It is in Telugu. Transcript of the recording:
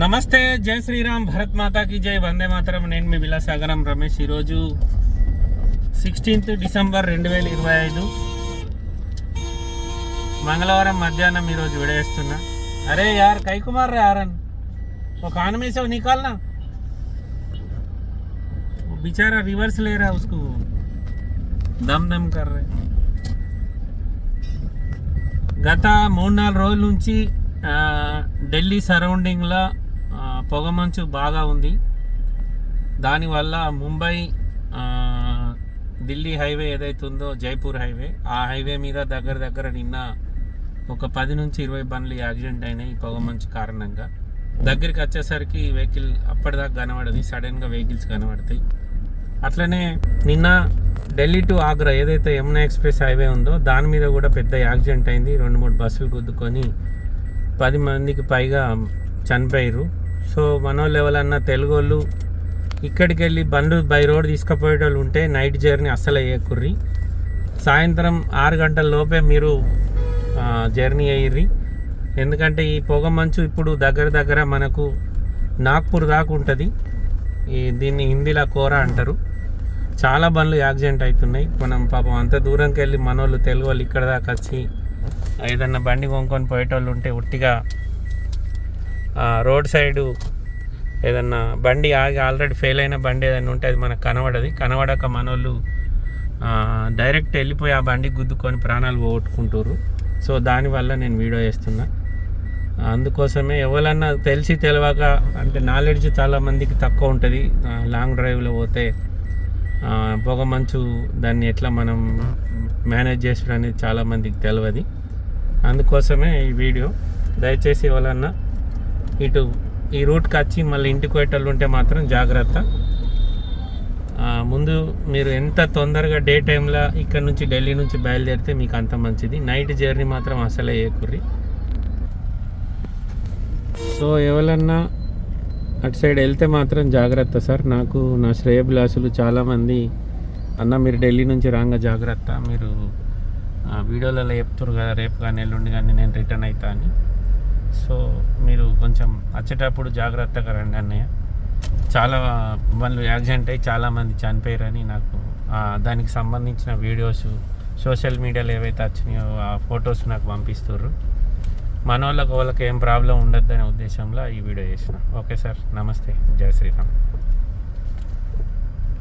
నమస్తే, జై శ్రీరామ్, భరత్ మాతాకి జై, వందే మాతరం. నేను మీ విలాసాగరం రమేష్. ఈరోజు 16 డిసెంబర్ 2025 మంగళవారం మధ్యాహ్నం ఈరోజు విడేస్తున్నా. అరే యార్ కై కుమార్ రే यार वो कान में से निकालना, वो बेचारा रिवर्स ले रहा है, उसको दम दम कर रहे. గత 3-4 రోజుల నుంచి ఢిల్లీ సరౌండింగ్లో పొగమంచు బాగా ఉంది. దానివల్ల ముంబై ఢిల్లీ హైవే ఏదైతే ఉందో, జైపూర్ హైవే, ఆ హైవే మీద దగ్గర నిన్న ఒక 10 నుంచి 20 బండ్లు యాక్సిడెంట్ అయినాయి ఈ పొగమంచు కారణంగా. దగ్గరికి వచ్చేసరికి వెహికల్ అప్పటిదాకా కనబడది, సడన్గా వెహికల్స్ కనబడతాయి. అట్లనే నిన్న ఢిల్లీ టు ఆగ్రా ఏదైతే యమునా ఎక్స్ప్రెస్ హైవే ఉందో దాని మీద కూడా పెద్ద యాక్సిడెంట్ అయింది. 2-3 బస్సులు గుద్దుకొని 10 మందికి పైగా చనిపోయారు. సో మనోళ్ళు ఎవరన్నా తెలుగు వాళ్ళు ఇక్కడికి వెళ్ళి బండ్లు బై రోడ్ తీసుకుపోయేటోళ్ళు ఉంటే నైట్ జర్నీ అస్సలు వేయకుర్రి. సాయంత్రం 6 గంటల లోపే మీరు జర్నీ అయ్యిర్రి. ఎందుకంటే ఈ పొగ మంచు ఇప్పుడు దగ్గర మనకు నాగ్పూర్ దాకా ఉంటుంది. దీన్ని హిందీలో కోరా అంటారు. చాలా బండ్లు యాక్సిడెంట్ అవుతున్నాయి. మనం పాపం అంత దూరంకి వెళ్ళి మనోళ్ళు తెలుగు వాళ్ళు ఇక్కడ దాకా వచ్చి ఏదన్నా బండి కొనుక్కొని పోయేటోళ్ళు ఉంటే ఉట్టిగా రోడ్ సైడు ఏదన్నా బండి ఆగి ఆల్రెడీ ఫెయిల్ అయిన బండి ఏదైనా ఉంటే అది మనకు కనబడక మనోళ్ళు డైరెక్ట్ వెళ్ళిపోయి ఆ బండి గుద్దుకొని ప్రాణాలు పోగొట్టుకుంటారు. సో దానివల్ల నేను వీడియో చేస్తున్నా. అందుకోసమే ఎవరన్నా తెలిసి తెలియక, అంటే నాలెడ్జ్ చాలామందికి తక్కువ ఉంటుంది. లాంగ్ డ్రైవ్లో పోతే పొగ మంచు దాన్ని ఎట్లా మనం మేనేజ్ చేసుడు అనేది చాలామందికి తెలియదు. అందుకోసమే ఈ వీడియో. దయచేసి ఎవరన్నా ఇటు ఈ రూట్కి వచ్చి మళ్ళీ ఇంటికి పోయేటోళ్ళు ఉంటే మాత్రం జాగ్రత్త. ముందు మీరు ఎంత తొందరగా డే టైంలో ఇక్కడ నుంచి ఢిల్లీ నుంచి బయలుదేరితే మీకు అంత మంచిది. నైట్ జర్నీ మాత్రం అసలే చేయకుర్రి. సో ఎవరన్నా అటు సైడ్ వెళ్తే మాత్రం జాగ్రత్త సార్. నాకు నా శ్రేయభిలాషులు చాలామంది అన్న మీరు ఢిల్లీ నుంచి రాగా జాగ్రత్త, మీరు వీడియోలలో చెప్తారు కదా రేపు కానీ ఎల్లుండి కానీ నేను రిటర్న్ అవుతా అని. సో మీరు కొంచెం వచ్చేటప్పుడు జాగ్రత్తగా రండి అన్నయ్య. చాలా వాళ్ళు యాక్సిడెంట్ అయ్యి చాలామంది చనిపోయారని నాకు దానికి సంబంధించిన వీడియోస్ సోషల్ మీడియాలో ఏవైతే వచ్చినాయో ఆ ఫొటోస్ నాకు పంపిస్తారు. మన వాళ్ళకి ఏం ప్రాబ్లం ఉండొద్దనే ఉద్దేశంలో ఈ వీడియో చేసిన. ఓకే సార్, నమస్తే, జై శ్రీరామ్.